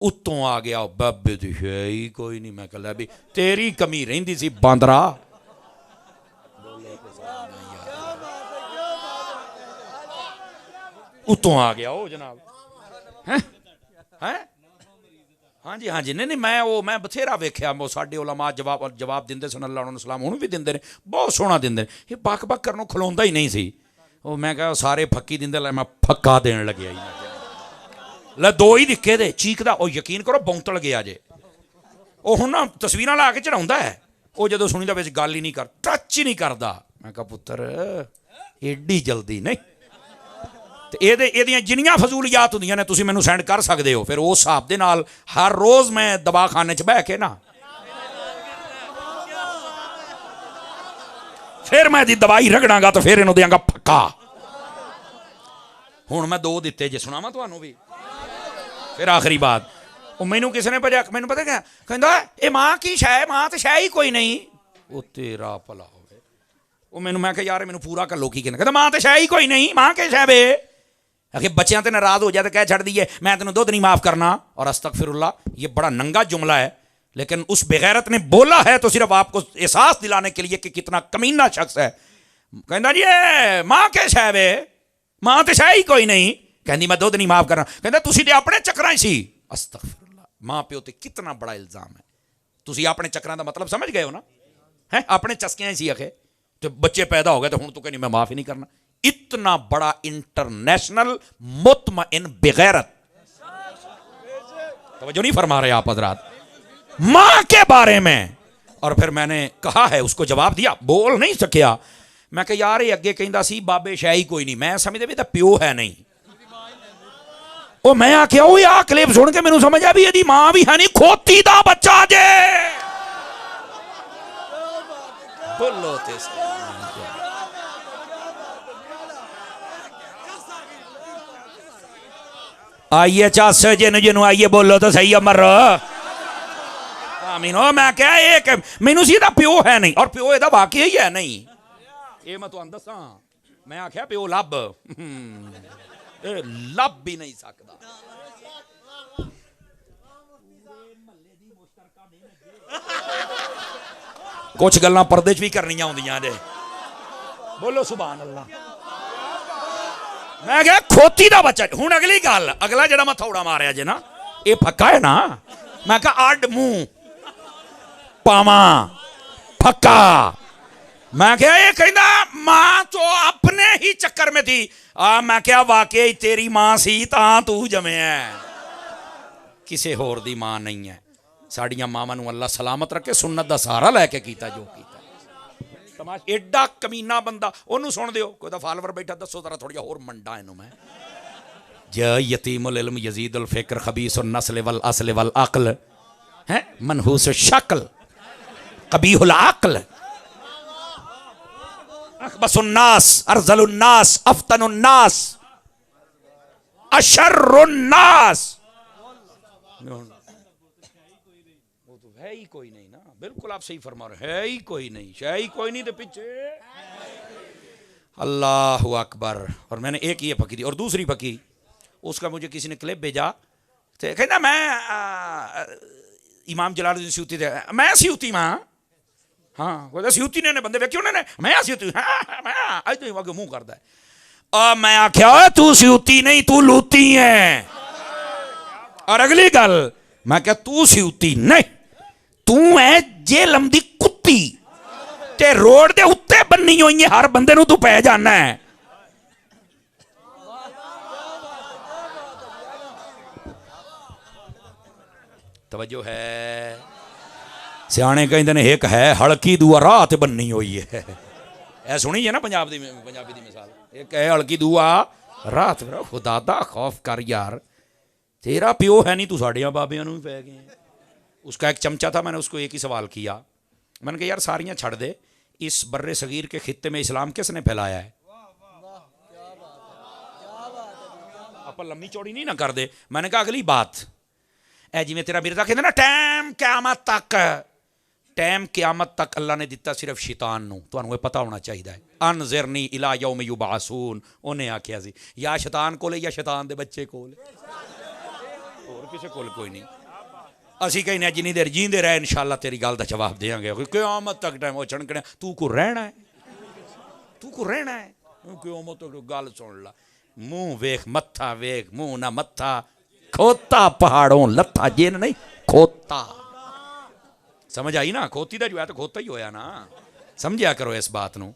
اتوں آ گیا بابے دی ہے ہی کوئی نہیں. میں کہا بھی تیری کمی رہندی سی باندرا. اتوں آ گیا وہ جناب. ہاں جی ہاں جی. نہیں میں بتھیرا ویکھیا وہ ساڈے علماء جواب دیندے سن. اللہ علیہ السلام ہن بھی دیندے نے بہت سوہنا دیندے. یہ بک بک کرنوں کھلوندا ہی نہیں سی. وہ میں کہا سارے پھکی دیندے لے میں پھکا دین لگیا لے دو ہی دکھے دے چیکدا. او یقین کرو بونتل گیا جے. وہ ہن نا تصویراں لا کے چڑھاوندا ہے. وہ جدوں سنیدا وچ گل ہی نہیں کر ٹچ ہی نہیں کردا. میں کہا پتر ایڈی جلدی نہیں. یہ جنیاں فضولیات ہوندیاں نے تسی مینوں سینڈ کر سکدے ہو. پھر اس حساب دے نال ہر روز میں دوا خانے چ بہ کے نا پھر میں دی دوائی رگڑاں گا تو پھر انہوں دیاں گا پھکا. ہن میں دو دتے جے سناواں تانوں بھی. پھر آخری بات وہ مینوں کسی نے بھجا. مینوں پتہ کیا کہندا اے ماں کی شے ماں تے شے ہی کوئی نہیں. وہ تیرا بھلا ہوے. وہ مینوں میں کہ یار مینوں پورا کر لو کی کہندا ماں تے شے ہی کوئی نہیں. ماں کے شے بے کہ بچیاں تے ناراض ہو جائے تو کہہ چھڑ دیے میں تینوں دودھ نہیں معاف کرنا. اور استغفر اللہ یہ بڑا ننگا جملہ ہے لیکن اس بغیرت نے بولا ہے تو صرف آپ کو احساس دلانے کے لیے کہ کتنا کمینہ شخص ہے. کہندا جی ماں کے شے وے ماں تے شے ہی کوئی نہیں. کہندی میں دودھ نہیں معاف کرنا. کہندا تسی تے اپنے چکراں سی. استغفر اللہ. ماں پیو تے کتنا بڑا الزام ہے. تسی اپنے چکراں دا مطلب سمجھ گئے ہو نا. ہیں اپنے چسکیاں سی اکھے تو بچے پیدا ہو گئے تو ہن تو کہنی میں معاف ہی نہیں کرنا. اتنا بڑا انٹرنیشنل مطمئن بغیرت. توجہ نہیں فرما رہے آپ حضرات ماں کے بارے میں. اور پھر میں نے کہا ہے اس کو جواب دیا بول نہیں سکیا. میں کہ یار یہ اگے کہندا سی بابے شے ہی کوئی نہیں. میں سمجھدے بھی تے پیو ہے نہیں. او میں آکھیا او آ کلپ سن کے مینوں سمجھ آ بھی ایدی ماں بھی ہے نہیں کھوتی دا بچہ جے. بولو تے آئیے چاس جنوں آئیے بولو تو صحیح امر آمین. او میں کہا ایک مینوں سیدھا پیو ہے نہیں اور پیو دا واقعی ہی ہے نہیں. یہ میں تو دساں میں آکھیا پیو لب لب بھی نہیں سکدا. کچھ گلاں پردے چ بھی کرنیاں ہوندیاں نے. بولو سبحان اللہ. میں کہا کھوتی دا بچہ. ہن اگلی گل اگلا جڑا میں تھوڑا ماریا جے نا یہ پھکا ہے نا. میں کہا اڈ منہ پاواں پھکا. میں کہا یہ کہندا ماں تو اپنے ہی چکر میں تھی. میں کہا واقعی تیری ماں سی تاں تو جمے ہے کسے ہور دی ماں نہیں ہے. ساڈیاں ماواں نوں اللہ سلامت رکھے سنت دا سہارا لے کے کیتا جو کیتا. ایڈا کمینہ بندہ انہوں سن دیو. کوئی دا فالور بیٹھا دسو ذرا تھوڑا اور منڈا اینو میں جا یتیم العلم یزید الفکر خبیث النسل والاصل والعقل ہیں منحوس الشکل قبیح العقل اخبث الناس ارذل الناس افتن الناس اشر الناس. وہ تو ہے ہی کوئی نہیں نا. بالکل آپ صحیح فرما رہے ہے ہی کوئی نہیں. شے ہی کوئی نہیں تو پیچھے اللہ اکبر. اور میں نے ایک یہ پکی دی اور دوسری پکی اس کا مجھے کسی نے کلپ بھیجا کہنا میں امام جلال الدین سیوطی تھے. میں سیوطی ماں ہاں سیوطی نے بندے ویکھے انہوں نے میں سیوطی میں منہ کردا ہے. اور میں آکھیا تو سیوطی نہیں تو لوتی ہے. اور اگلی گل میں کہ تو سیوطی نہیں تو ہے جیلم دی کتی تے روڈ دے اتے بننی ہوئی ہر بندے نو تو پہ جانا ہے. توجہ ہے سیانے کہندے نے ایک ہے ہلکی دعا راہ تے بننی ہوئی ہے. اے سنی ہے نا پنجابی دی مثال. ایک ہے ہلکی دعا راہ تے. خدا دا خوف کر یار تیرا پیو ہے نہیں تو ساڈیاں بابیاں نو ہی پہ گئے. اس کا ایک چمچہ تھا. میں نے اس کو ایک ہی سوال کیا. میں نے کہا یار ساریاں چھڑ دے اس بر صغیر کے خطے میں اسلام کس نے پھیلایا ہے. آپ لمبی چوڑی نہیں نہ کر دے. میں نے کہا اگلی بات اے جی میں تیرا مرزا کہتے نا ٹائم قیامت تک اللہ نے دیتا صرف شیطان نو. تانوں یہ پتہ ہونا چاہیے. انذرنی الی یوم یبعثون انہیں آکھیا سی یا شیطان کولے یا شیطان دے بچے کولے. ਹੋਰ ਕਿਸੇ ਕੋਲ ਕੋਈ ਨਹੀਂ। ਅਸੀਂ ਕਹਿੰਦੇ ਜਿੰਨੀ ਦੇਰ ਜੀਂਦੇ ਰਹੇ ਇਨਸ਼ਾਅੱਲਾ ਤੇਰੀ ਗੱਲ ਦਾ ਜਵਾਬ ਦੇਵਾਂਗੇ, ਕਿਆਮਤ ਤੱਕ ਟਾਈਮ ਉਹ ਛਣਕਣਾ ਤੂੰ ਕੋ ਰਹਿਣਾ ਹੈ, ਤੂੰ ਕੋ ਰਹਿਣਾ ਹੈ, ਕਿਆਮਤ ਤੱਕ ਗੱਲ ਸੁਣ ਲਾ। منہ ویخ متھا ویخ منہ نہ متھا کھوتا پہاڑوں لتھا جن نہیں کھوتا. سمجھ آئی نا؟ کھوتی دا جو ہے تو کھوتا ہی ہویا نا. سمجھیا کرو اس بات نو.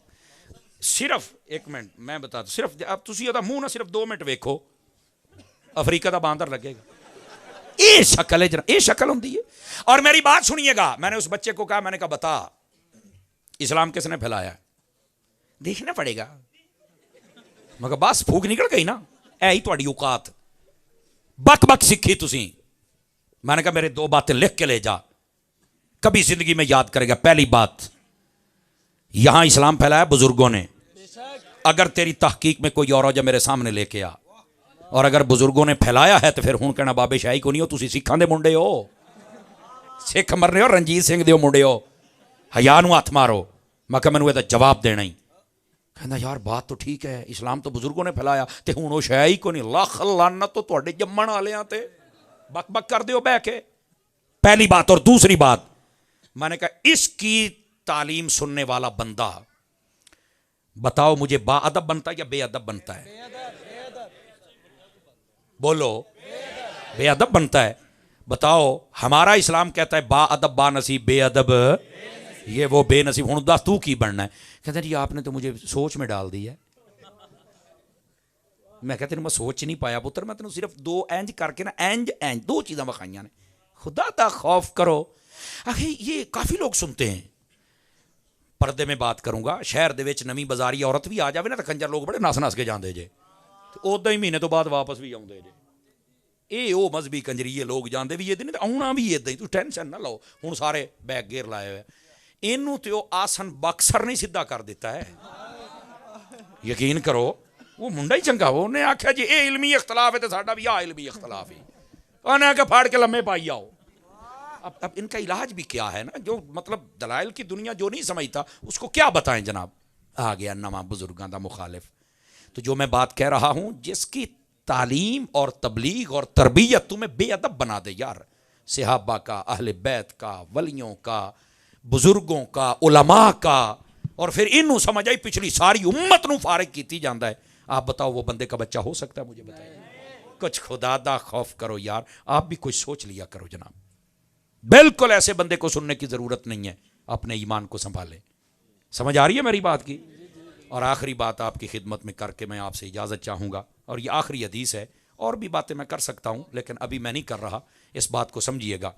صرف ایک منٹ میں بتا دوں، صرف اب تسی دا منہ نہ صرف 2 منٹ ویکھو افریقہ دا باندر لگے گا. یہ شکل ہے جناب، یہ شکل ہوندی ہے. اور میری بات سنیے گا، میں نے اس بچے کو کہا، میں نے کہا بتا اسلام کس نے پھیلایا؟ دیکھنا پڑے گا. مگر بس پھوک نکل گئی نا، اے ہی تہاڈی اوقات. بک بک سیکھی تسی. میں نے کہا میرے 2 باتیں لکھ کے لے جا، کبھی زندگی میں یاد کرے گا. پہلی بات، یہاں اسلام پھیلایا بزرگوں نے. اگر تیری تحقیق میں کوئی اور ہو جا میرے سامنے لے کے آ. اور اگر بزرگوں نے پھیلایا ہے تو پھر ہوں کہنا بابے شاہی کو نہیں ہو، تسی سکھاں دے منڈے ہو، سکھ مرنے ہو، رنجیت سنگھ دے منڈے ہو، حیا نو ہاتھ مارو. میں کہا مینوں یہ جواب دینا ہی. کہنا یار بات تو ٹھیک ہے، اسلام تو بزرگوں نے پھیلایا تے ہوں وہ شے ہی کو نہیں. لاکھ لعنت تو تواڈے جمن والیاں تے بک بک کر دیو بہ کے. پہلی بات. اور دوسری بات، میں نے کہا اس کی تعلیم سننے والا بندہ بتاؤ مجھے با ادب بنتا ہے یا بے ادب بنتا ہے؟ بولو. بے ادب بنتا ہے. بتاؤ ہمارا اسلام کہتا ہے با ادب با نصیب، بے ادب یہ وہ بے نصیب. ہوں دس تو کی بننا ہے؟ کہتے ہیں جی آپ نے تو مجھے سوچ میں ڈال دی ہے. میں کہتے ہیں میں سوچ نہیں پایا پتر، میں تینوں صرف 2 اینج کر کے نا اینج 2 چیزاں بخائیاں نے. خدا دا خوف کرو. آخر یہ کافی لوگ سنتے ہیں. پردے میں بات کروں گا، شہر دے وچ نویں بازاری عورت بھی آ جاوے نا تو کنجر لوگ بڑے نس نس کے جاندے جے، ادا ہی مہینے تو بعد واپس بھی آؤندے جے. اے او مذہبی کنجریے لوگ جاندے بھی یہ نہیں تو آنا بھی ادا ہی. تو ٹینشن نہ لو. ہوں سارے بیک گیئر لائے ہوئے. اینوں تے آسن باکسر نہیں سیدھا کر دیتا ہے. یقین کرو وہ منڈا ہی چنگا، وہ انہیں آکھیا جی اے علمی اختلاف ہے تو ساڈا بھی آ علمی اختلاف ہے. انہیں آکھیا پھاڑ کے لمے پائی آؤ. اب ان کا علاج بھی کیا ہے نا، جو مطلب دلائل کی دنیا جو نہیں سمجھتا اس کو کیا بتائیں جناب. آ گیا نواں بزرگاں دا مخالف. تو جو میں بات کہہ رہا ہوں، جس کی تعلیم اور تبلیغ اور تربیت تمہیں بے ادب بنا دے یار، صحابہ کا، اہل بیت کا، ولیوں کا، بزرگوں کا، علماء کا، اور پھر انہوں سمجھ آئی پچھلی ساری امت نو فارغ کیتی جاندہ ہے. آپ بتاؤ وہ بندے کا بچہ ہو سکتا ہے؟ مجھے بتائیے. کچھ خدا دا خوف کرو یار. آپ بھی کچھ سوچ لیا کرو جناب. بالکل ایسے بندے کو سننے کی ضرورت نہیں ہے. اپنے ایمان کو سنبھالے. سمجھ آ رہی ہے میری بات کی؟ اور آخری بات آپ کی خدمت میں کر کے میں آپ سے اجازت چاہوں گا، اور یہ آخری حدیث ہے. اور بھی باتیں میں کر سکتا ہوں لیکن ابھی میں نہیں کر رہا. اس بات کو سمجھیے گا.